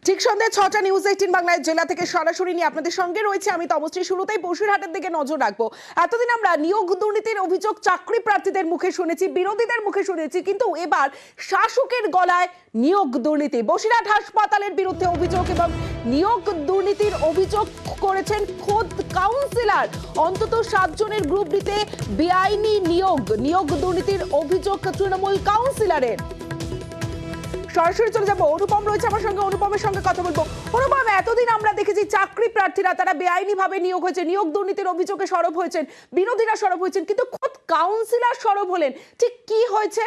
ঠিক সন্ধ্যে ৬টা নিউজ ১৮ বাংলায় জেলা থেকে সরাসরি নিয়ে আপনাদের সঙ্গে রয়েছে আমি তমশ্রী। শুরুতেই বসিরহাটের দিকে নজর রাখবো। এতদিন আমরা নিয়োগ দুর্নীতির অভিযোগ চাকরি প্রার্থীদের মুখে শুনেছি, বিরোধীদের মুখে শুনেছি, কিন্তু এবার শাসকের গলায় নিয়োগ দুর্নীতি। বসিরহাট হাসপাতালের বিরুদ্ধে অভিযোগ এবং নিয়োগ দুর্নীতির অভিযোগ করেছেন খোদ কাউন্সিলর। অন্তত ৭ জনের গ্রুপ ডিতে বেআইনি নিয়োগ দুর্নীতির অভিযোগ তৃণমূল কাউন্সিলরের। সরাসরি চলে যাবো, অনুপম রয়েছে আমার সঙ্গে, অনুপমের সঙ্গে কথা বলবো। অনুপম, এতদিন আমরা দেখেছি চাকরি প্রার্থীরা তারা বেআইনি ভাবে নিয়োগ হয়েছে, নিয়োগ দুর্নীতির অভিযোগে সরব হয়েছেন, বিরোধীরা সরব হয়েছেন, কিন্তু খোদ কাউন্সিলর সরব হলেন, ঠিক কি হয়েছে?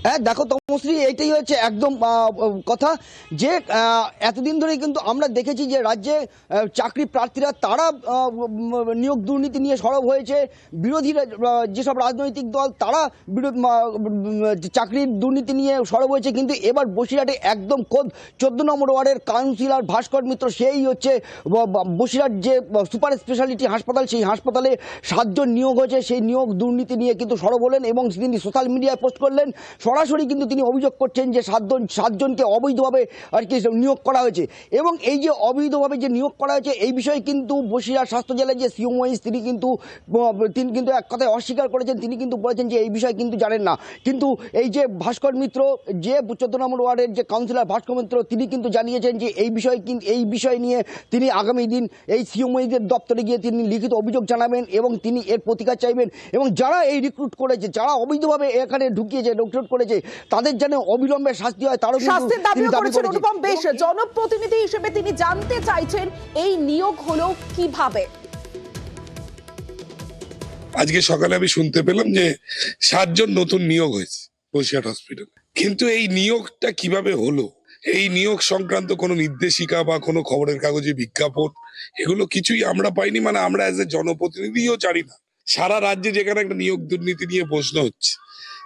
হ্যাঁ দেখো তমশ্রী, এইটাই হচ্ছে একদম কথা যে এতদিন ধরে কিন্তু আমরা দেখেছি যে রাজ্যে চাকরি প্রার্থীরা তারা নিয়োগ দুর্নীতি নিয়ে সরব হয়েছে, বিরোধীরা যেসব রাজনৈতিক দল তারা চাকরির দুর্নীতি নিয়ে সরব হয়েছে। কিন্তু এবার বসিরহাটে একদম খোদ 14 নম্বর ওয়ার্ডের কাউন্সিলর ভাস্কর মিত্র, সেই হচ্ছে বসিরহাট যে সুপার স্পেশালিটি হাসপাতাল, সেই হাসপাতালে 7 জন নিয়োগ হয়েছে, সেই নিয়োগ দুর্নীতি নিয়ে কিন্তু সরব হলেন এবং তিনি সোশ্যাল মিডিয়ায় পোস্ট করলেন। সরাসরি কিন্তু তিনি অভিযোগ করছেন যে 7 জনকে অবৈধভাবে আর কি নিয়োগ করা হয়েছে এবং এই যে অবৈধভাবে যে নিয়োগ করা হয়েছে এই বিষয়ে কিন্তু বসিরহাট স্বাস্থ্য জেলার যে সিও মহিষ তিনি কিন্তু এক কথায় অস্বীকার করেছেন। তিনি কিন্তু বলেছেন যে এই বিষয়ে কিন্তু জানেন না। কিন্তু এই যে ভাস্কর মিত্র, যে 14 নম্বর ওয়ার্ডের যে কাউন্সিলর ভাস্কর মিত্র, তিনি কিন্তু জানিয়েছেন যে এই বিষয় নিয়ে তিনি আগামী দিন এই সিও মহিষের দপ্তরে গিয়ে তিনি লিখিত অভিযোগ জানাবেন এবং তিনি এর প্রতিকার চাইবেন এবং যারা এই রিক্রুট করেছে, যারা অবৈধভাবে এখানে ঢুকিয়েছে, রিক্রুট করেছে, তাদের যেন অবিলম্বে শাস্তি হয় তারও শাস্তির দাবি করেছেন অনুপম। বেশ, জনপ্রতিনিধি হিসেবে তিনি জানতে চাইছেন এই নিয়োগ হলো কিভাবে। আজকে সকালে আমি শুনতে পেলাম যে 7 জন নতুন নিয়োগ হয়েছে বসিরহাট হসপিটালে, কিন্তু এই নিয়োগটা কিভাবে হলো, এই নিয়োগ সংক্রান্ত কোনো নির্দেশিকা বা কোনো খবরের কাগজে বিজ্ঞাপন এগুলো কিছুই আমরা পাইনি। মানে আমরা এজ এ জনপ্রতিনিধিও জানি না। সারা রাজ্যে যেখানে একটা নিয়োগ দুর্নীতি নিয়ে প্রশ্ন হচ্ছে,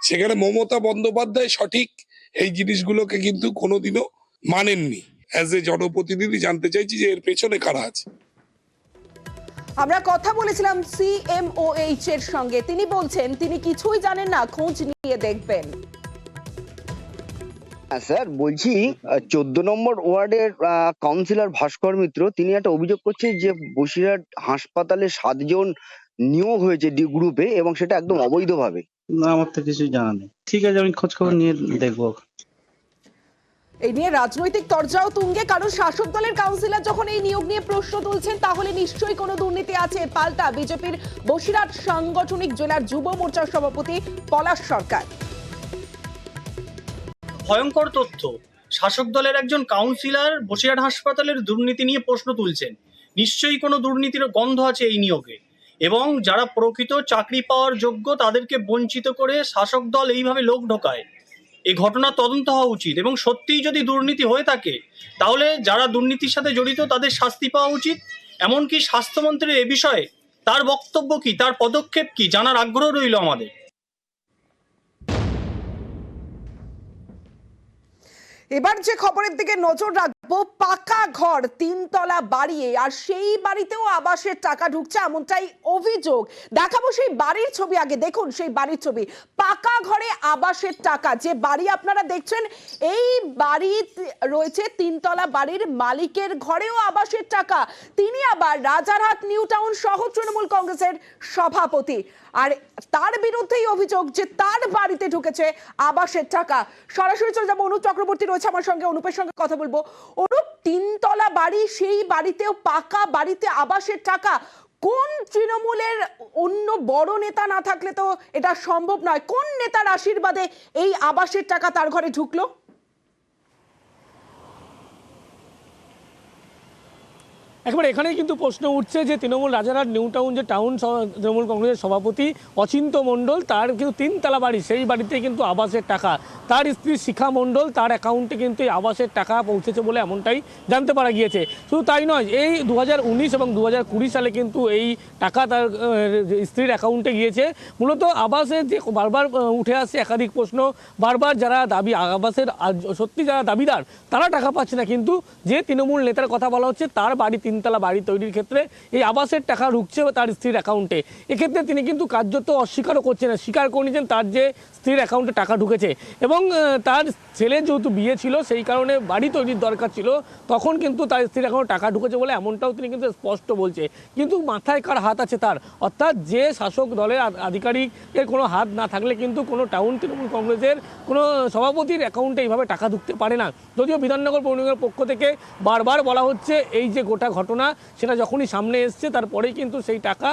সেখানে মমতা বন্দ্যোপাধ্যায় সঠিক এই জিনিসগুলোকে কিন্তু কোনোদিনও মানেননি। অ্যাজ এ জনপ্রতিনিধি জানতে চাইছি যে এর পেছনে কারা আছে। আমরা কথা বলেছিলাম সিএমওএইচ এর সঙ্গে, তিনি বলছেন তিনি কিছুই জানেন না, খোঁজ নিয়ে দেখবেন। স্যার বলছি 14 নম্বর ওয়ার্ডের কাউন্সিলর ভাস্কর মিত্র তিনি একটা অভিযোগ করছে যে বসিরহাট হাসপাতালে 7 জন নিয়োগ হয়েছে ডি গ্রুপে এবং সেটা একদম অবৈধভাবে। না, আমার তো কিছুই জানা নেই। ঠিক আছে, আমি খোঁজ খবর নিয়ে দেখবো। এই নিয়ে রাজনৈতিক তরজাও তুঙ্গে, কারণ শাসক দলের কাউন্সিলর যখন এই নিয়োগ নিয়ে প্রশ্ন তুলছেন তাহলে নিশ্চয়ই কোনো দুর্নীতি আছে। পাল্টা বিজেপির বসিরহাট সাংগঠনিক জেলার যুব মোর্চার সভাপতি পলাশ সরকার। ভয়ঙ্কর তথ্য, শাসক দলের একজন কাউন্সিলর বসিরহাট হাসপাতালের দুর্নীতি নিয়ে প্রশ্ন তুলছেন। নিশ্চয়ই কোনো দুর্নীতির গন্ধ আছে এই নিয়োগে, এবং যারা প্রকৃত চাকরি পাওয়ার যোগ্য তাদেরকে বঞ্চিত করে শাসক দল এইভাবে লোক ঢোকায়। এই ঘটনা তদন্ত হওয়া উচিত এবং সত্যিই যদি দুর্নীতি হয়ে থাকে তাহলে যারা দুর্নীতির সাথে জড়িত তাদের শাস্তি পাওয়া উচিত। এমনকি স্বাস্থ্যমন্ত্রীর এ বিষয়ে তার বক্তব্য কি, তার পদক্ষেপ কি, জানার আগ্রহ রইল আমাদের। এবার যে খবরের দিকে নজর রাখবো, পাকা ঘর 3 তলা বাড়িয়ে আর সেই বাড়িতেও আবাসের টাকা ঢুকছে এমনটাই অভিযোগ। দেখাবো সেই বাড়ির ছবি, আগে দেখুন সেই বাড়ির ছবি। পাকা ঘরে আবাসের টাকা, যে বাড়ি আপনারা দেখছেন এই বাড়ি রয়েছে 3 তলা বাড়ির মালিকের ঘরেও আবাসের টাকা। তিনি আবার রাজারহাট নিউ টাউন সহ তৃণমূল কংগ্রেসের সভাপতি, আর তার বিরুদ্ধেই অভিযোগ যে তার বাড়িতে ঢুকেছে আবাসের টাকা। সরাসরি চলে যাবো, অনুপ চক্রবর্তী রয়েছে আমার সঙ্গে, অনুপের সঙ্গে কথা বলবো। অনুপ, 3 তলা বাড়ি, সেই বাড়িতেও পাকা বাড়িতে আবাসের টাকা। কোন তৃণমূলের অন্য বড় নেতা না থাকলে তো এটা সম্ভব নয়। কোন নেতার আশীর্বাদে এই আবাসের টাকা তার ঘরে ঢুকলো? একবার এখানেই কিন্তু প্রশ্ন উঠছে যে তৃণমূল রাজারহাট নিউ টাউন যে টাউন তৃণমূল কংগ্রেসের সভাপতি অচিন্ত মণ্ডল, তার কিন্তু 3 তলা বাড়ি, সেই বাড়িতে কিন্তু আবাসের টাকা। তার স্ত্রী শিখা মণ্ডল, তার অ্যাকাউন্টে কিন্তু এই আবাসের টাকা পৌঁছেছে বলে এমনটাই জানতে পারা গিয়েছে। শুধু তাই নয়, এই 2019 এবং 2020 সালে কিন্তু এই টাকা তার স্ত্রীর অ্যাকাউন্টে গিয়েছে। মূলত আবাসের যে বারবার উঠে আসছে একাধিক প্রশ্ন, বারবার যারা দাবি আবাসের সত্যি যারা দাবিদার তারা টাকা পাচ্ছে না, কিন্তু যে তৃণমূল নেতার কথা বলা হচ্ছে তার বাড়ি 3 তিনতলা বাড়ি তৈরির ক্ষেত্রে এই আবাসের টাকা ঢুকছে তার স্ত্রীর অ্যাকাউন্টে। এক্ষেত্রে তিনি কিন্তু কার্যত অস্বীকারও করছেন না, স্বীকার করে নিয়েছেন তার যে স্ত্রীর অ্যাকাউন্টে টাকা ঢুকেছে এবং তার ছেলের যেহেতু বিয়ে ছিল সেই কারণে বাড়ি তৈরির দরকার ছিল, তখন কিন্তু তার স্ত্রীর অ্যাকাউন্টে টাকা ঢুকেছে বলে এমনটাও তিনি কিন্তু স্পষ্ট বলছে। কিন্তু মাথায় কার হাত আছে তার, অর্থাৎ যে শাসক দলের আধিকারিকের কোনো হাত না থাকলে কিন্তু কোনো টাউন তৃণমূল কংগ্রেসের কোনো সভাপতির অ্যাকাউন্টে এইভাবে টাকা ঢুকতে পারে না। যদিও বিধাননগর পৌর নিগমের পক্ষ থেকে বারবার বলা হচ্ছে এই যে গোটা ঘটনা সেটা যখনই সামনে এসছে তারপরেই কিন্তু সেই টাকা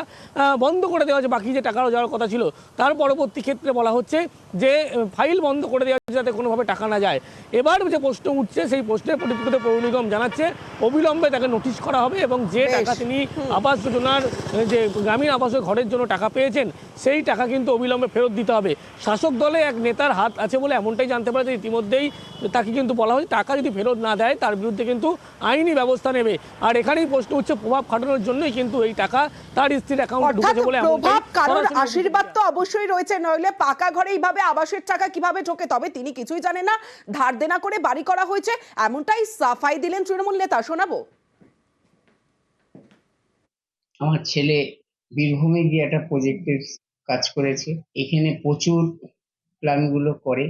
বন্ধ করে দেওয়া হচ্ছে, বাকি যে টাকাও যাওয়ার কথা ছিল তার পরবর্তী ক্ষেত্রে বলা হচ্ছে যে ফাইল বন্ধ করে দেওয়া হচ্ছে যাতে কোনোভাবে টাকা না যায়। এবার যে প্রশ্ন উঠছে সেই প্রশ্নের পরিপ্রেক্ষিতে পৌর নিগম জানাচ্ছে অবিলম্বে তাকে নোটিশ করা হবে এবং যে টাকা তিনি আবাস যোজনার যে গ্রামীণ আবাসের ঘরের জন্য টাকা পেয়েছেন সেই টাকা কিন্তু অবিলম্বে ফেরত দিতে হবে। শাসক দলে এক নেতার হাত আছে বলে এমনটাই জানতে পারে যে ইতিমধ্যেই তাকে কিন্তু বলা হয়েছে টাকা যদি ফেরত না দেয় তার বিরুদ্ধে কিন্তু আইনি ব্যবস্থা নেবে। আর এখানেই প্রশ্ন উঠছে প্রভাব খাটানোর জন্যই কিন্তু এই টাকা তার স্ত্রীর অ্যাকাউন্টে ঢুকেছে বলে প্রভাব কারণ আশীর্বাদ তো অবশ্যই রয়েছে, নইলে পাকা ঘরে এইভাবে আবাসের টাকা কিভাবে ঢোকে? তবে তিনি কিছুই জানেন না, ধার দেনা করে বাড়ি করা হয়েছে, এমনটাই সাফাই দিলেন তৃণমূল নেতা। শোনাবো। আমার ছেলে বীরভূমে গিয়ে একটা প্রজেক্টের কাজ করেছে, এখানে প্রচুর প্ল্যানগুলো করে,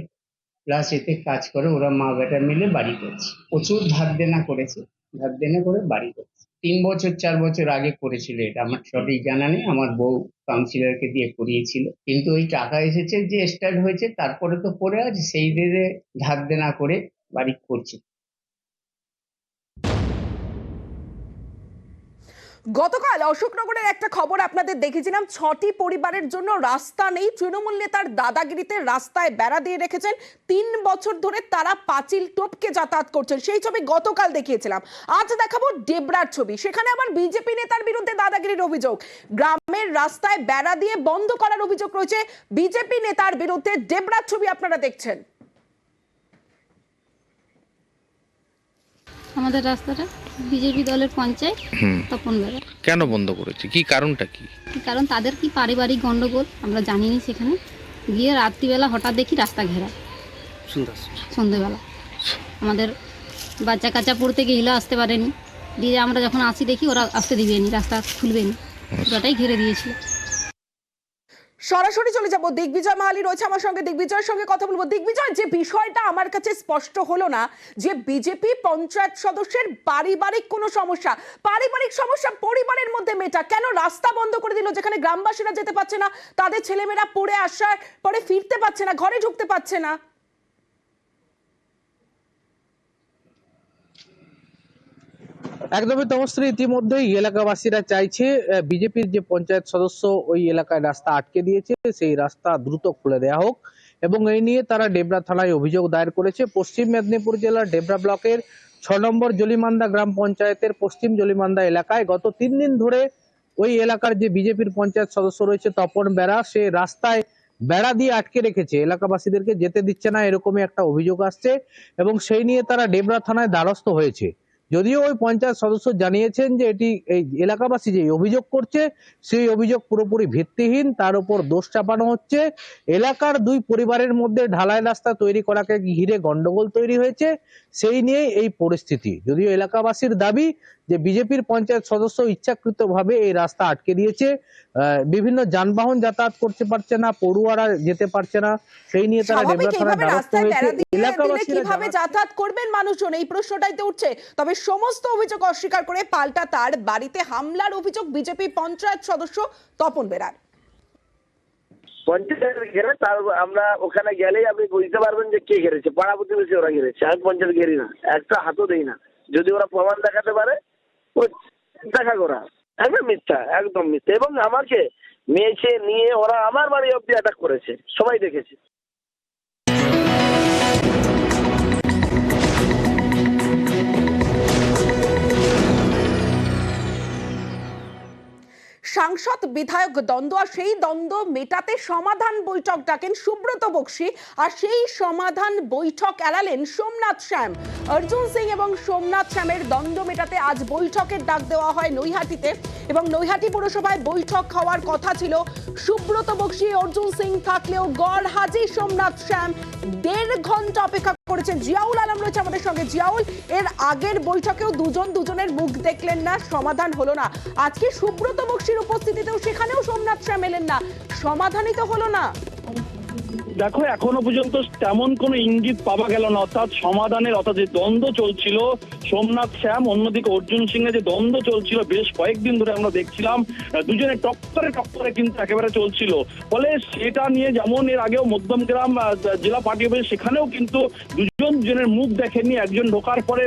প্লাস এতে কাজ করে, ওরা মা বেটা মিলে বাড়ি করছে, প্রচুর ধার দেনা করেছে, ধার দেনা করে বাড়ি করছে। 3 বছর 4 বছর আগে করেছিল, এটা আমার সঠিক জানা নেই, আমার বউ কাউন্সিলরকে দিয়ে করিয়েছিল। কিন্তু ওই টাকা এসেছে যে স্টার্ট হয়েছে তারপরে তো পড়ে আছে, সেই দিনে ধার দেনা করে বাড়ি করছে। গতকাল অশোকনগরের একটা খবর আপনাদের দেখেছিলাম, 6টি পরিবারের জন্য রাস্তা নেই। তৃণমূল নেতার দাদাগিরিতে রাস্তায় বেড়া দিয়ে রেখেছেন, 3 বছর ধরে তারা পাঁচিল টপকে যাতায়াত করছেন। সেই ছবি গতকাল দেখিয়েছিলাম। আজ দেখাবো ডেবরার ছবি, সেখানে আবার বিজেপি নেতার বিরুদ্ধে দাদাগিরির অভিযোগ। গ্রামের রাস্তায় বেড়া দিয়ে বন্ধ করার অভিযোগ রয়েছে বিজেপি নেতার বিরুদ্ধে। ডেবরার ছবি আপনারা দেখছেন। আমাদের রাস্তাটা বিজেপি দলের পঞ্চায়েত তপন বেড়া কেন বন্ধ করেছে, কি কারণটা কি? কারণ তাদের কি পারিবারিক গন্ডগোল আমরা জানিনি। সেখানে গিয়ে রাত্রিবেলা হঠাৎ দেখি রাস্তা ঘেরা, সন্ধ্যেবেলা আমাদের বাচ্চা কাচ্চা পড়তে গিয়ে আসতে পারেনি, দিয়ে আমরা যখন আসি দেখি ওরা আসতে দিবেনি, রাস্তা খুলবেনি, পুরোটাই ঘিরে দিয়েছিল। সরাসরি চলে যাব, দিগ্বিজয় মাহালি রয়েছে আমার সঙ্গে, দিগ্বিজয়ের সঙ্গে কথা বলবো। দিগ্বিজয়, যে বিষয়টা আমার কাছে স্পষ্ট হলো না যে বিজেপি পঞ্চায়েত সদস্যের পারিবারিক কোনো সমস্যা, পারিবারিক সমস্যা পরিবারের মধ্যে মেটা, কেন রাস্তা বন্ধ করে দিল যেখানে গ্রামবাসীরা যেতে পারছে না, তাদের ছেলেমেয়েরা পড়ে আসার পরে ফিরতে পারছে না, ঘরে ঢুকতে পারছে না? একদমই তমশ্রী, ইতিমধ্যেই এলাকাবাসীরা চাইছে বিজেপির যে পঞ্চায়েত সদস্য ওই এলাকায় রাস্তা আটকে দিয়েছে সেই রাস্তা দ্রুত খুলে দেওয়া হোক এবং এই নিয়ে তারা ডেবরা থানায় অভিযোগ দায়ের করেছে। পশ্চিম মেদিনীপুর জেলার ডেবরা ব্লকের 6 নম্বর জলিমান্দা গ্রাম পঞ্চায়েতের পশ্চিম জলিমান্দা এলাকায় গত 3 দিন ধরে ওই এলাকার যে বিজেপির পঞ্চায়েত সদস্য রয়েছে তপন বেড়া, সে রাস্তায় বেড়া দিয়ে আটকে রেখেছে, এলাকাবাসীদেরকে যেতে দিচ্ছে না, এরকমই একটা অভিযোগ আসছে এবং সেই নিয়ে তারা ডেবরা থানায় দ্বারস্থ হয়েছে। যদিও ওই পঞ্চায়েত সদস্য জানিয়েছেন যে এটি এই এলাকাবাসী যে অভিযোগ করছে সেই অভিযোগ পুরোপুরি ভিত্তিহীন, তার উপর দোষ চাপানো হচ্ছে। এলাকার 2 পরিবারের মধ্যে ঢালাই রাস্তা তৈরি করাকে ঘিরে গন্ডগোল তৈরি হয়েছে, সেই নিয়ে এই পরিস্থিতি। যদিও এলাকাবাসীর দাবি যে বিজেপির পঞ্চায়েত সদস্য ইচ্ছাকৃতভাবে এই রাস্তা আটকে দিয়েছে, বিভিন্ন যানবাহন যাতায়াত করতে পারছে না, পড়ুয়ারা যেতে পারছে না, সেই নিয়ে তারা ডেবরা থানায় দ্বারস্থ হয়েছে। এলাকাবাসীরা কিভাবে যাতায়াত করবেন মানুষজন, এই প্রশ্নটাই তো উঠছে। তবে সমস্ত অভিযোগ অস্বীকার করে পাল্টা তার বাড়িতে হামলার অভিযোগ বিজেপি পঞ্চায়েত সদস্য তপন বেড়ার। পঞ্চায়েত ঘেরে, তার আমরা ওখানে গেলেই আপনি বুঝতে পারবেন যে কে ঘেরেছে, পাড়া প্রতিবেশী ওরা ঘেরেছে, আমি পঞ্চায়েত ঘেরি না, একটা হাতও দেই না। যদি ওরা প্রমাণ দেখাতে পারে দেখা করা, একদম মিথ্যা, একদম মিথ্যা। এবং আমাকে মেয়েছে নিয়ে ওরা আমার বাড়ি অব্দি অ্যাটাক করেছে, সবাই দেখেছে। সাংসদ বিধায়ক দ্বন্দ্ব, আর সেই দ্বন্দ্ব মেটাতে সমাধান বৈঠক ডাকেন সুব্রত বক্সী, আর সেই সমাধান বৈঠক এড়ালেন সোমনাথ শ্যাম। অর্জুন সিং এবং সোমনাথ শ্যামের দ্বন্দ্ব মেটাতে আজ বৈঠকের ডাক দেওয়া হয় নৈহাটিতে, এবং নৈহাটি পুরসভায় বৈঠক হওয়ার কথা ছিল। সুব্রত বক্সী, অর্জুন সিং থাকলেও গড় হাজির সোমনাথ শ্যাম। 1.5 ঘন্টা অপেক্ষা করেছেন। জিয়াউল আলম রয়েছে আমাদের সঙ্গে। জিয়াউল, এর আগের বৈঠকেও দুজনের মুখ দেখলেন না, সমাধান হলো না। আজকে সুব্রত বক্সির উপস্থিতিতেও সেখানেও সোমনাথ শ্যাম এলেন না, সমাধানই তো হলো না। দেখো, এখনো পর্যন্ত তেমন কোনো ইঙ্গিত পাওয়া গেল না, অর্থাৎ সমাধানের, অর্থাৎ যে দ্বন্দ্ব চলছিল সোমনাথ শ্যাম, অন্যদিকে অর্জুন সিং এর যে দ্বন্দ্ব চলছিল বেশ কয়েকদিন ধরে আমরা দেখছিলাম, দুজনে টক্করে কিন্তু একেবারে চলছিল। ফলে সেটা নিয়ে যেমন এর আগেও মধ্যমগ্রাম জেলা পার্টি অফিস, সেখানেও কিন্তু দুজনের মুখ দেখেননি। একজন ঢোকার পরে,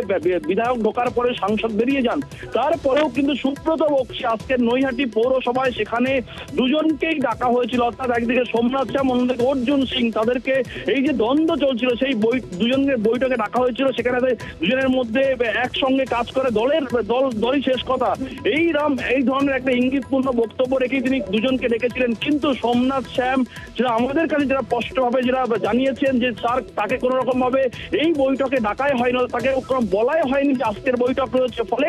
বিধায়ক ঢোকার পরে সাংসদ বেরিয়ে যান। তারপরেও কিন্তু সুব্রত বক্সি আজকের নৈহাটি পৌরসভায় সেখানে দুজনকেই ডাকা হয়েছিল, অর্থাৎ একদিকে সোমনাথ শ্যাম, অন্যদিকে অর্জুন সিং। তাদেরকে এই যে দ্বন্দ্ব চলছিল সেই দুজনের বৈঠকে ডাকা হয়েছিল। সেখানে দুজনের মধ্যে একসঙ্গে কাজ করে দলই শেষ কথা, এই ধরনের একটা ইঙ্গিতপূর্ণ বক্তব্য রেখে তিনি দুজনকে ডেকেছিলেন। কিন্তু সোমনাথ শ্যাম যেটা আমাদের কাছে যেটা স্পষ্টভাবে যেটা জানিয়েছেন যে তাকে কোনো রকম ভাবে এই বৈঠকে ডাকাই হয়নি, তাকে বলাই হয়নি যে আজকের বৈঠক রয়েছে। ফলে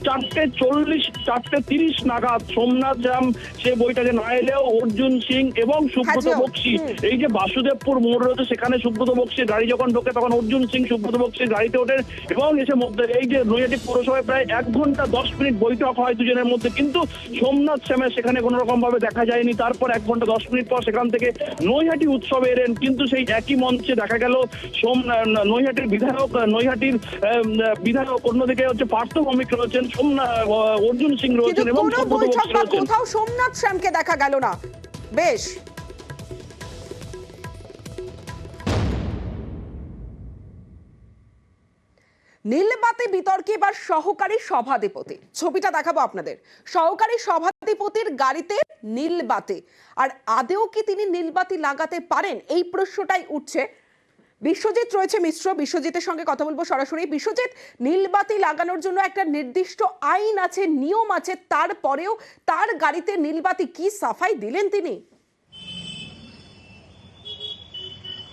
4:30 নাগাদ সোমনাথ শ্যাম সে বৈঠকে না এলেও অর্জুন সিং এবং সুব্রত বক্সি, এই যে বাসুদেবপুর মোড় রয়েছে সেখানে সুব্রত বক্সির গাড়ি যখন ঢোকে তখন অর্জুন সিং সুব্রত বক্সির গাড়িতে ওঠেন এবং এসে মধ্যে এই যে নৈহাটি পৌরসভায় প্রায় 1 ঘন্টা 10 মিনিট বৈঠক হয় দুজনের মধ্যে। কিন্তু সোমনাথ শ্যামের সেখানে কোনো রকম ভাবে দেখা যায়নি। তারপর 1 ঘন্টা 10 মিনিট পর সেখান থেকে নৈহাটি উৎসবে এলেন। কিন্তু সেই একই মঞ্চে দেখা গেল নৈহাটির বিধায়ক, অন্যদিকে হচ্ছে পার্থ ভৌমিক রয়েছেন, অর্জুন সিং রয়েছেন এবং কোথাও সোমনাথ শ্যামকে দেখা গেল না। বেশ, নীলবাতি বিতর্কে এবার সহকারী সভাধিপতি, ছবিটা দেখাবো আপনাদের। সহকারী সভাধিপতির গাড়িতে নীলবাতি, আর আদেও কি তিনি নীলবাতি লাগাতে পারেন, এই প্রশ্নটাই উঠছে। বিশ্বজিৎ রয়েছে মিশ্র, বিশ্বজিতের সঙ্গে কথা বলবো সরাসরি। বিশ্বজিৎ, নীলবাতি লাগানোর জন্য একটা নির্দিষ্ট আইন আছে, নিয়ম আছে, তারপরেও তার গাড়িতে নীলবাতি, কি সাফাই দিলেন তিনি?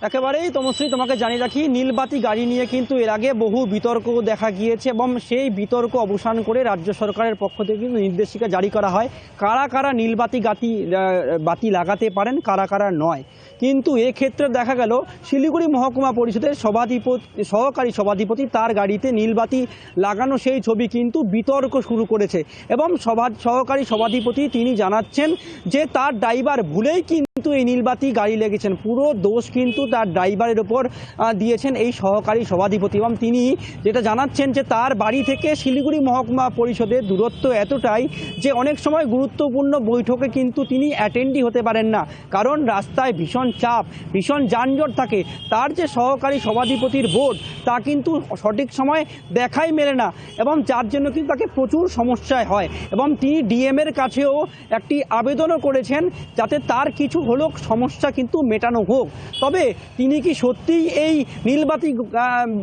একেবারেই তমশ্রী, তোমাকে জানিয়ে রাখি, নীলবাতি গাড়ি নিয়ে কিন্তু এর আগে বহু বিতর্ক দেখা গিয়েছে এবং সেই বিতর্ক অবসান করে রাজ্য সরকারের পক্ষ থেকে কিন্তু নির্দেশিকা জারি করা হয় কারা কারা নীলবাতি বাতি লাগাতে পারেন, কারা কারা নয়। কিন্তু এক্ষেত্রে দেখা গেল শিলিগুড়ি মহকুমা পরিষদের সহকারী সভাধিপতি তার গাড়িতে নীলবাতি লাগানো সেই ছবি কিন্তু বিতর্ক শুরু করেছে এবং সহকারী সভাধিপতি তিনি জানাচ্ছেন যে তার ড্রাইভার ভুলেই কিন্তু এই নীলবাতি গাড়ি লেগেছেন, পুরো দোষ কিন্তু তার ড্রাইভারের ওপর দিয়েছেন এই সহকারী সভাধিপতি। এবং তিনি যেটা জানাচ্ছেন যে তার বাড়ি থেকে শিলিগুড়ি মহকুমা পরিষদের দূরত্ব এতটাই যে অনেক সময় গুরুত্বপূর্ণ বৈঠকে কিন্তু তিনি অ্যাটেন্ডই হতে পারেন না, কারণ রাস্তায় ভীষণ চাপ, ভীষণ যানজট থাকে। তার যে সহকারী সভাধিপতির বোর্ড তা কিন্তু সঠিক সময় দেখাই মেলে না এবং যার জন্য কিন্তু তাকে প্রচুর সমস্যায় হয় এবং তিনি ডিএমের কাছেও একটি আবেদনও করেছেন যাতে তার কিছু হলেও সমস্যা কিন্তু মেটানো হোক। তবে তিনি কি সত্যিই এই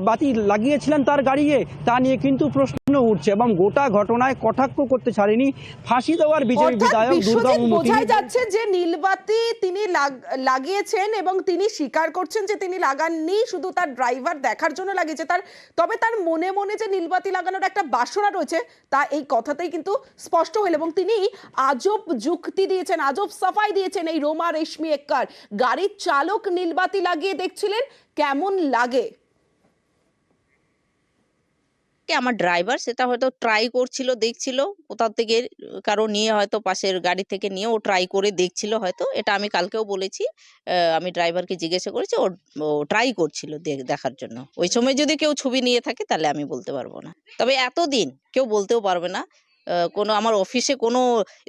বাতি লাগিয়েছিলেন তার গাড়িতে, তা নিয়ে কিন্তু প্রশ্ন উঠছে এবং গোটা ঘটনায় কটাক্ষ করতে ছাড়েনি ফাঁসি দেওয়ার বিজেপি বিধায়ক দুর্গাবু। বোঝা যাচ্ছে যে নীলবাতি তিনি লাগিয়েছেন এবং তিনি স্বীকার করছেন যে তিনি লাগাননি, শুধু তার ড্রাইভার দেখার জন্য লাগিয়েছে। তবে তার মনে মনে যে নীলবাতি লাগানোর একটা বাসনা রয়েছে তা এই কথাতেই কিন্তু স্পষ্ট হলো এবং তিনি আজব যুক্তি দিয়েছেন, আজব সাফাই দিয়েছেন এই রোমা রেশমি এক্কার। গাড়ির চালক নীলবাতি লাগিয়ে দেখছিলেন কেমন লাগে। আমার ড্রাইভার সেটা হয়তো ট্রাই করছিল, দেখছিল কোথাও থেকে কারো নিয়ে, হয়তো পাশের গাড়ি থেকে নিয়ে ও ট্রাই করে দেখছিল হয়তো। এটা আমি কালকেও বলেছি, আমি ড্রাইভারকে জিজ্ঞাসা করেছি, ও ট্রাই করছিল দেখার জন্য। ওই সময় যদি কেউ ছবি নিয়ে থাকে তাহলে আমি বলতে পারবো না, তবে এতদিন কেউ বলতেও পারবে না, কোনো আমার অফিসে কোনো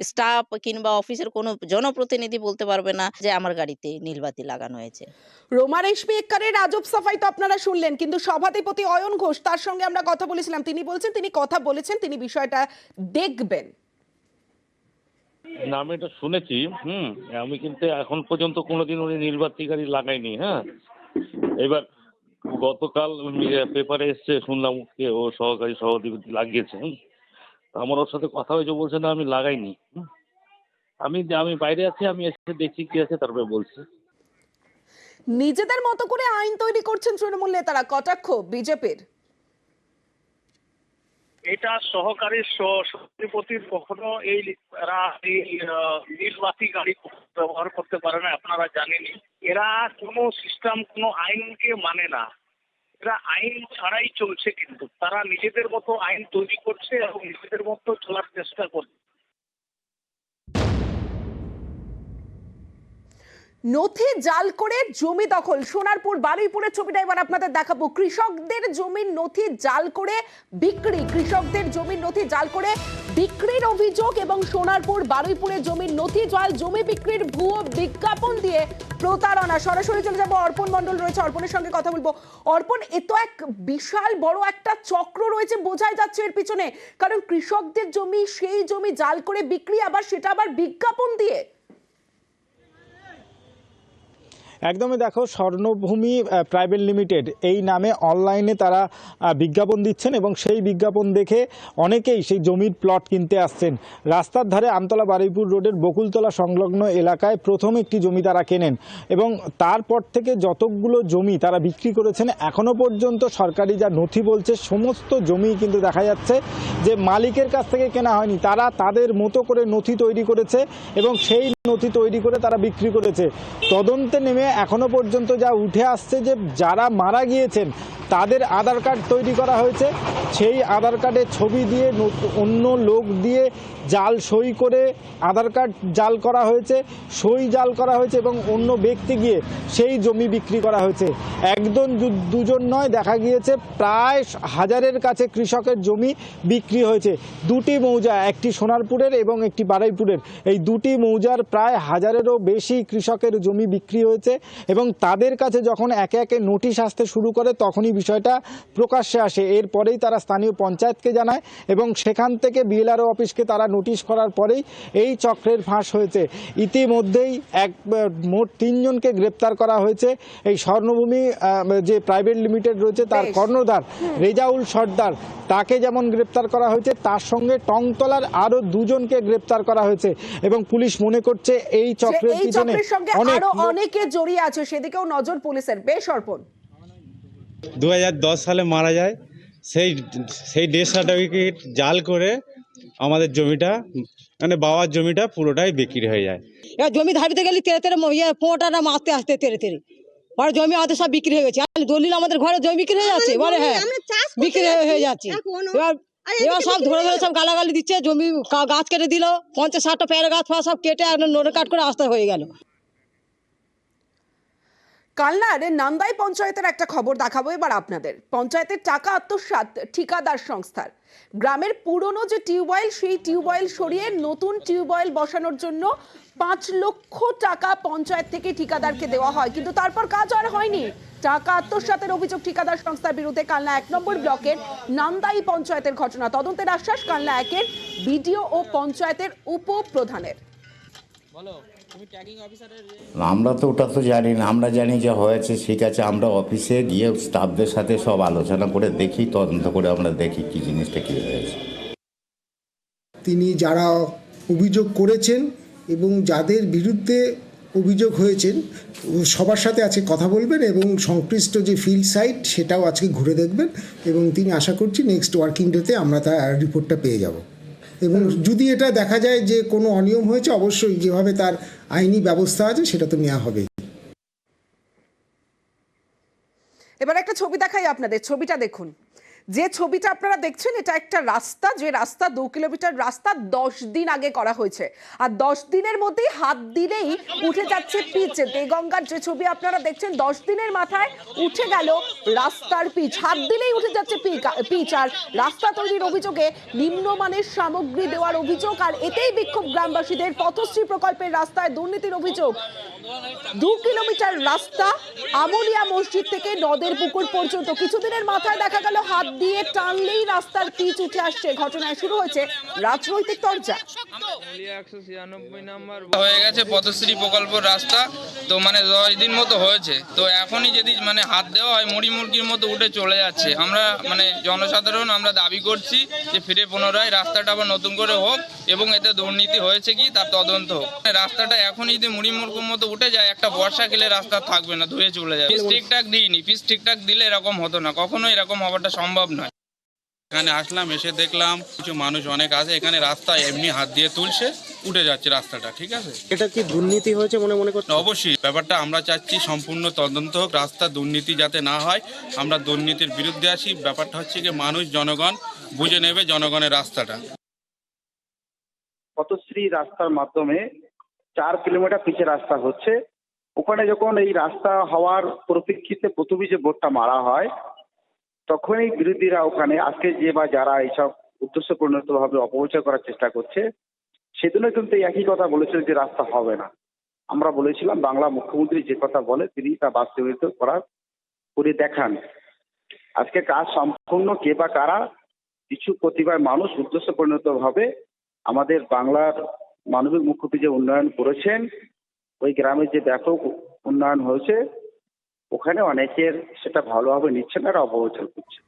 স্টাফ কিংবা অফিসের কোনো জনপ্রতিনিধি বলতে পারবে না যে আমার গাড়িতে নীলবাতি লাগানো হয়েছে। রোমা রেশমি এক্কারের আজব সাফাই তো আপনারা শুনলেন, কিন্তু সভাধিপতি অয়ন ঘোষ, তার সঙ্গে আমরা কথা বলেছিলাম, তিনি বলছেন তিনি কথা বলেছেন, তিনি বিষয়টা দেখবেন। না, আমি এটা শুনেছি, আমি কিন্তু এখন পর্যন্ত কোনোদিন উনি নীলবাতি গাড়ি লাগাইনি। হ্যাঁ, এবার গতকাল পেপারে এসছে, শুনলাম ও সহকারী সভাধিপতি লাগিয়েছে। আমার ওর সাথে কথা হয়েছে, বলছে না আমি লাগাইনি। আমি বাইরে আছি, আমি এসে দেখছি কি আছে, তারপরে বলছি। নিজেদের মতো করে আইন তৈরি করছেন তৃণমূল নেতারা, কটাক্ষ বিজেপির। এটা সহকারী সভাধিপতির কখনো এই নীলবাতি গাড়ি ব্যবহার করতে পারে না, আপনারা জানেনই। এরা কোনো সিস্টেম, কোনো আইনকে মানে না। এটা আইন ছাড়াই চলছে, কিন্তু তারা নিজেদের মতো আইন তৈরি করছে এবং নিজেদের মতো চলার চেষ্টা করছে। নথি জাল করে জমি দখল, সোনারপুর বারুইপুরের ছবিটা এবার আপনাদের দেখাবো। কৃষকদের জমির নথি জাল করে বিক্রি, কৃষকদের জমির নথি জাল করে বিক্রির অভিযোগ এবং সোনারপুর বারুইপুরের জমির নথি জাল, জমি বিক্রির ভুয়ো বিজ্ঞাপন দিয়ে প্রতারণা। সরাসরি চলে যাবো, অর্পণ মণ্ডল রয়েছে, অর্পণের সঙ্গে কথা বলবো। অর্পণ, এ তো এক বিশাল বড় একটা চক্র রয়েছে বোঝাই যাচ্ছে এর পিছনে, কারণ কৃষকদের জমি, সেই জমি জাল করে বিক্রি, আবার সেটা আবার বিজ্ঞাপন দিয়ে। একদমই, দেখো স্বর্ণভূমি প্রাইভেট লিমিটেড এই নামে অনলাইনে তারা বিজ্ঞাপন দিচ্ছেন এবং সেই বিজ্ঞাপন দেখে অনেকেই সেই জমির প্লট কিনতে আসছেন। রাস্তার ধারে আমতলা বারুইপুর রোডের বকুলতলা সংলগ্ন এলাকায় প্রথম একটি জমি তারা কেনেন এবং তারপর থেকে যতগুলো জমি তারা বিক্রি করেছেন, এখনও পর্যন্ত সরকারি যা নথি বলছে সমস্ত জমি কিন্তু দেখা যাচ্ছে যে মালিকের কাছ থেকে কেনা হয়নি, তারা তাদের মতো করে নথি তৈরি করেছে এবং সেই নথি তৈরি করে তারা বিক্রি করেছে। তদন্তে নেমে এখনো পর্যন্ত যা উঠে আসছে যে যারা মারা গিয়েছেন তাদের আধার কার্ড তৈরি করা হয়েছে, সেই আধার কার্ডের ছবি দিয়ে অন্য লোক দিয়ে জাল সই করে আধার কার্ড জাল করা হয়েছে, সই জাল করা হয়েছে এবং অন্য ব্যক্তি গিয়ে সেই জমি বিক্রি করা হয়েছে। একজন দুজন নয়, দেখা গিয়েছে প্রায় হাজারের কাছে কৃষকের জমি বিক্রি হয়েছে। দুটি মৌজা, একটি সোনারপুরের এবং একটি বারুইপুরের, এই দুটি মৌজার প্রায় হাজারেরও বেশি কৃষকের জমি বিক্রি হয়েছে এবং তাদের কাছে যখন একে একে নোটিশ আসতে শুরু করে তখনই বিষয়টা প্রকাশ্যে আসে। এরপরেই তারা স্থানীয় পঞ্চায়েতকে জানায় এবং সেখান থেকে বিএলআরও অফিসকে তারা নোটিশ করার পরেই এই চক্রের ফাঁস হয়েছে। ইতিমধ্যেই মোট 3 জনকে গ্রেপ্তার করা হয়েছে। এই স্বর্ণভূমি যে প্রাইভেট লিমিটেড রয়েছে তার কর্ণধার রেজাউল সর্দার, তাকে যেমন গ্রেপ্তার করা হয়েছে, তার সঙ্গে টংতলার আরও 2 জনকে গ্রেপ্তার করা হয়েছে এবং পুলিশ মনে করছে এই চক্রের পিছনে অনেকে জড়িয়ে আছে, সেদিকেও নজর পুলিশের। বেশ অর্পণ, 2010 সালে মারা যায়, সেই ডেথ সার্টিফিকেট জাল করে আমাদের জমিটা, মানে বাবার জমিটা পুরোটাই বিক্রি হয়ে যায়। জমি ধাবিতে গেলে তেরে পোঁটাটা মারতে আসতে তেরে পরে জমি আমাদের সব বিক্রি হয়ে গেছে। দলিল আমাদের ঘরে জমি বিক্রি হয়ে যাচ্ছে, বলে হ্যাঁ বিক্রি হয়ে যাচ্ছে। এবার সব ধরে সব গালাগালি দিচ্ছে, জমি গাছ কেটে দিল, 50-60টা পেয়ারা গাছ ফাছ সব কেটে নোটে কাট করে আস্তে হয়ে গেল। কালনার নান্দাই পঞ্চায়েতের একটা খবর দেখাবো এবার আপনাদের। পঞ্চায়েতের টাকা আত্মসাৎ ঠিকাদার সংস্থার। গ্রামের পুরনো যে টিউবওয়েল, সেই টিউবওয়েল সরিয়ে নতুন টিউবওয়েল বসানোর জন্য 5 লক্ষ টাকা পঞ্চায়েত থেকে ঠিকাদারকে দেওয়া হয়, কিন্তু তারপর কাজ আর হয়নি। টাকা আত্মসাতের অভিযোগ ঠিকাদার সংস্থার বিরুদ্ধে কালনা 1 নম্বর ব্লকের নান্দাই পঞ্চায়েতের ঘটনা। তদন্তের আশ্বাস কালনা 1-এর বিডিও ও পঞ্চায়েতের উপপ্রধানের। আমরা তো ওটা তো জানি না, আমরা জানি যে হয়েছে, ঠিক আছে, আমরা অফিসে গিয়ে স্টাফদের সাথে সব আলোচনা করে দেখি, তদন্ত করে আমরা দেখি কি জিনিসটা কী হয়েছে। তিনি যারা অভিযোগ করেছেন এবং যাদের বিরুদ্ধে অভিযোগ হয়েছেন সবার সাথে আজকে কথা বলবেন এবং সংশ্লিষ্ট যে ফিল্ড সাইট সেটাও আজকে ঘুরে দেখবেন এবং তিনি আশা করছি নেক্সট ওয়ার্কিং ডেতে আমরা তার রিপোর্টটা পেয়ে যাব এবং যদি এটা দেখা যায় যে কোনো অনিয়ম হয়েছে অবশ্যই যেভাবে তার আইনি ব্যবস্থা আছে সেটা তো নেওয়া হবে। এবার একটা ছবি দেখাই আপনাদের, ছবিটা দেখুন। যে ছবিটা আপনারা দেখছেন এটা একটা রাস্তা, যে রাস্তা 2 কিলোমিটার রাস্তা 10 দিন আগে করা হয়েছে, আর 10 দিনের মধ্যেই হাত দিলেই উঠে যাচ্ছে পিচ। দেগঙ্গার যে ছবি আপনারা দেখছেন 10 দিনের মাথায় উঠে গেল রাস্তার পিচ, হাত দিলেই উঠে যাচ্ছে পিচ। আর রাস্তা তৈরির অভিযোগে নিম্নমানের সামগ্রী দেওয়ার অভিযোগ, আর এতেই বিক্ষোভ গ্রামবাসীদের। পথশ্রী প্রকল্পের রাস্তায় দুর্নীতির অভিযোগ। 2 কিলোমিটার রাস্তা আমলিয়া মসজিদ থেকে নদের পুকুর পর্যন্ত। কিছুদিনের মাথায় দেখা গেল হাত দিয়ে টানলেই রাস্তার পিচ উঠে আসছে। ঘটনায় শুরু হয়েছে রাজনৈতিক তরজা। 196 নম্বর হয়ে গেছে পথশ্রী প্রকল্প রাস্তা, তো মানে 10 দিন মতো হয়েছে, তো এখনই যদি মানে হাত দেওয়া হয় মুড়ি মুরগির মতো উঠে চলে যাচ্ছে। আমরা মানে জনসাধারণ আমরা দাবি করছি যে ফিরে পুনরায় রাস্তাটা আবার নতুন করে হোক এবং এতে দুর্নীতি হয়েছে কি তার তদন্ত হোক। রাস্তাটা এখনই যদি মুড়ি মুরগির মতো উঠে যায়, একটা বর্ষা খেলে রাস্তা থাকবে না, ধুয়ে চলে যাবে। পিচ ঠিকঠাক দিইনি, পিচ ঠিকঠাক দিলে এরকম হতো না, কখনো এরকম হওয়াটা সম্ভব নয়। এখানে আসলাম, এসে দেখলাম কিছু মানুষ অনেক আছে এখানে, রাস্তা এমনি হাত দিয়ে তুলছে, উঠে যাচ্ছে রাস্তাটা, ঠিক আছে। এটা কি দুর্নীতি হয়েছে মনে করছে? অবশ্যই ব্যাপারটা আমরা চাচ্ছি সম্পূর্ণ তদন্ত হোক, রাস্তা দুর্নীতি যাতে না হয়, আমরা দুর্নীতির বিরুদ্ধে আছি। ব্যাপারটা হচ্ছে যে মানুষ জনগণ বুঝে নেবে জনগণের রাস্তাটা। পথশ্রী রাস্তার মাধ্যমে 4 কিলোমিটার পিচের রাস্তা হচ্ছে। ওখানে যখন এই রাস্তা হওয়ার পরিপ্রেক্ষিতে প্রথমে যে বোর্ডটা মারা হয়, তখনই বিরোধীরা ওখানে আজকে যে বা যারা এইসব উদ্দেশ্য পরিণতভাবে অপপ্রচার করার চেষ্টা করছে, সেদিনও কিন্তু একই কথা বলেছিল যে রাস্তা হবে না। আমরা বলেছিলাম বাংলা মুখ্যমন্ত্রী যে কথা বলে তিনি তা বাস্তবায়িত করে দেখান। আজকে কাজ সম্পূর্ণ কে বা কারা, কিছু প্রতিভার মানুষ উদ্দেশ্য পরিণতভাবে আমাদের বাংলার মানবিক মুখ্যমন্ত্রী যে উন্নয়ন করেছেন, ওই গ্রামের যে ব্যাপক উন্নয়ন হয়েছে, ওখানে অনেকের সেটা ভালোভাবে নিচ্ছে না, অপপ্রচার করছে।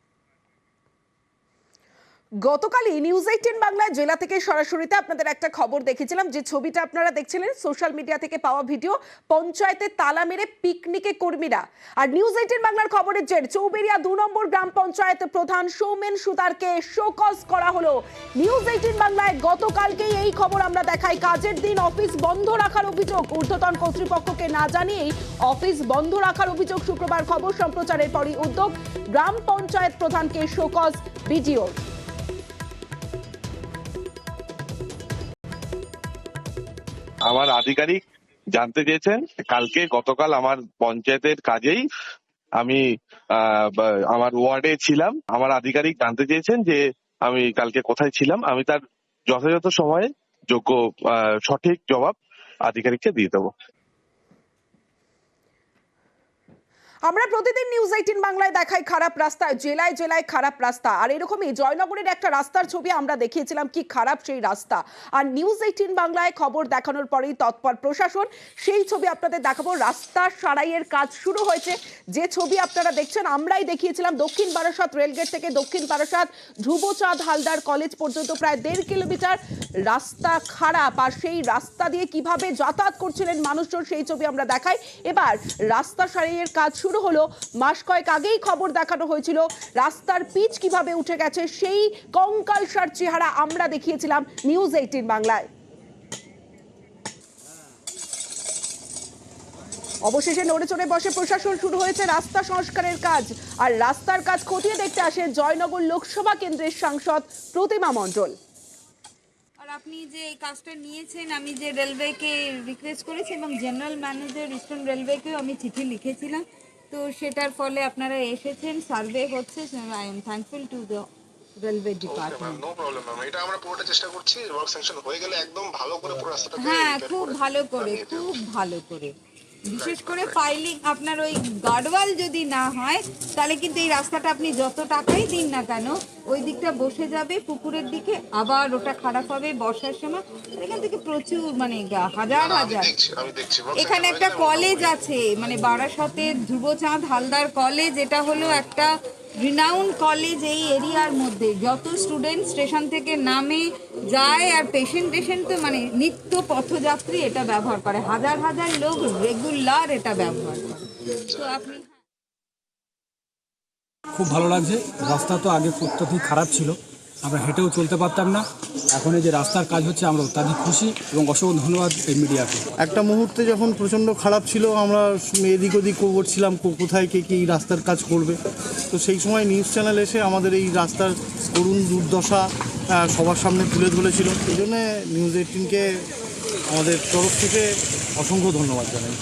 গতকালই নিউজ 18 বাংলায় জেলা থেকে সরাসরিতে আপনাদের একটা খবর দেখেছিলাম, যে ছবিটা আপনারা দেখছিলেন সোশ্যাল মিডিয়া থেকে পাওয়া ভিডিও, পঞ্চায়েতে তালা মেরে পিকনিকে কর্মীরা। আর নিউজ 18 বাংলার খবরের জের চৌবেরিয়া 2 নম্বর গ্রাম পঞ্চায়েত প্রধান সৌমেন সুতারকে শোকজ করা হলো। নিউজ 18 বাংলায় গতকালকেই এই খবর আমরা দেখাই। কাজের দিন অফিস বন্ধ রাখার অভিযোগ, ঊর্ধ্বতন কর্তৃপক্ষকে না জানিয়েই অফিস বন্ধ রাখার অভিযোগ। শুক্রবার খবর সম্প্রচারের পরই উদ্যোগ গ্রাম পঞ্চায়েত প্রধানকে শোকজ ভিডিও। আমার আধিকারিক জানতে চেয়েছেন গতকাল আমার পঞ্চায়েতের কাজেই আমি আমার ওয়ার্ডে ছিলাম। আমার আধিকারিক জানতে চেয়েছেন যে আমি কালকে কোথায় ছিলাম। আমি তার যথাযথ সময়ে যোগ্য সঠিক জবাব আধিকারিককে দিয়ে দেবো। আমরা প্রতিদিন নিউজ 18 বাংলায় দেখাই খারাপ রাস্তা, জেলায় জেলায় খারাপ রাস্তা। আর এরকমই জয়নগরের একটা রাস্তার ছবি আমরা দেখিয়েছিলাম, কি খারাপ সেই রাস্তা। আর নিউজ 18 বাংলায় খবর দেখানোর পরেই তৎপর প্রশাসন, সেই ছবি আপনাদের দেখাবো। রাস্তা সারাইয়ের কাজ শুরু হয়েছে, যে ছবি আপনারা দেখছেন আমরাই দেখিয়েছিলাম। দক্ষিণ বারাসাত রেলগেট থেকে দক্ষিণ বারাসাত ধ্রুবচাঁদ হালদার কলেজ পর্যন্ত প্রায় 1.5 কিলোমিটার রাস্তা খারাপ। আর সেই রাস্তা দিয়ে কিভাবে যাতায়াত করছিলেন মানুষজন, সেই ছবি আমরা দেখাই। এবার রাস্তা সারাইয়ের কাজ শুরু হলো। মাস কয়েক আগেই খবর দেখানো হয়েছিল রাস্তার পিচ কিভাবে উঠে গেছে, সেই কঙ্কালসার চেহারা আমরা দেখিয়েছিলাম নিউজ 18 বাংলায়। অবশেষে নড়ে চড়ে বসে প্রশাসন, শুরু হয়েছে রাস্তা সংস্কারের কাজ। আর রাস্তার কাজ খতিয়ে দেখতে আসেন জয়নগর লোকসভা কেন্দ্রের সাংসদ প্রতিমা মণ্ডল। আর আপনি যে এই কাজটা নিয়েছেন, আমি যে রেলওয়েকে রিকোয়েস্ট করেছি এবং জেনারেল ম্যানেজার ইস্টার্ন রেলওয়েকেও আমি চিঠি লিখেছিলাম, তো সেটার ফলে আপনারা এসেছেন, সার্ভে হচ্ছে। I am thankful to the railway department. No problem ma'am, এটা আমরা পুরোটা চেষ্টা করছি। ওয়ার্ক স্যাংশন হয়ে গেলে একদম ভালো করে পুরো রাস্তাটা, হ্যাঁ খুব ভালো করে, খুব ভালো করে। বিশেষ করে ফাইলিং আপনার ওই গার্ডওয়াল যদি না হয়, তাহলে কিন্তু এই রাস্তাটা আপনি যত টাকাই দিন না কেন ওই দিকটা বসে যাবে পুকুরের দিকে, আবার ওটা খারাপ হবে বর্ষার সময়। এখান থেকে প্রচুর মানে হাজার হাজার। এখানে একটা কলেজ আছে, মানে বারাসাতের ধ্রুবচাঁদ হালদার কলেজ, এটা হলো একটা রিনাউন্ড কলেজ এই এরিয়ার মধ্যে। যত স্টুডেন্ট স্টেশন থেকে নামে যায় আর পেশেন্ট তো মানে নিত্য পথযাত্রী এটা ব্যবহার করে, হাজার হাজার লোক রেগুলার এটা ব্যবহার করে। তো আপনি খুব ভালো লাগছে। রাস্তা তো আগে অত্যধিক খারাপ ছিল, আমরা হেঁটেও চলতে পারতাম না। এখন এই যে রাস্তার কাজ হচ্ছে আমরা অত্যাধিক খুশি এবং অসংখ্য ধন্যবাদ এই মিডিয়াকে। একটা মুহূর্তে যখন প্রচণ্ড খারাপ ছিল, আমরা এদিক ওদিক করছিলাম কোথায় কে কী রাস্তার কাজ করবে। তো সেই সময় নিউজ চ্যানেল এসে আমাদের এই রাস্তার করুণ দুর্দশা সবার সামনে তুলে ধরেছিল। এই জন্যে নিউজ 18কে আমাদের তরফ থেকে অসংখ্য ধন্যবাদ জানাই।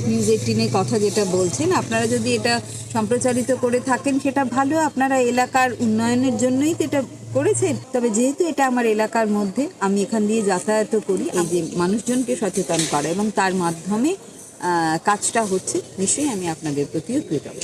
নিউজ 18-এর কথা যেটা বলছেন, আপনারা যদি এটা সম্প্রচারিত করে থাকেন সেটা ভালো, আপনারা এলাকার উন্নয়নের জন্যই তো এটা করেছেন। তবে যেহেতু এটা আমার এলাকার মধ্যে, আমি এখান দিয়ে যাতায়াত করি, এই যে মানুষজনকে সচেতন করা এবং তার মাধ্যমে কাজটা হচ্ছে, নিশ্চয়ই আমি আপনাদের প্রতিও কৃতজ্ঞ।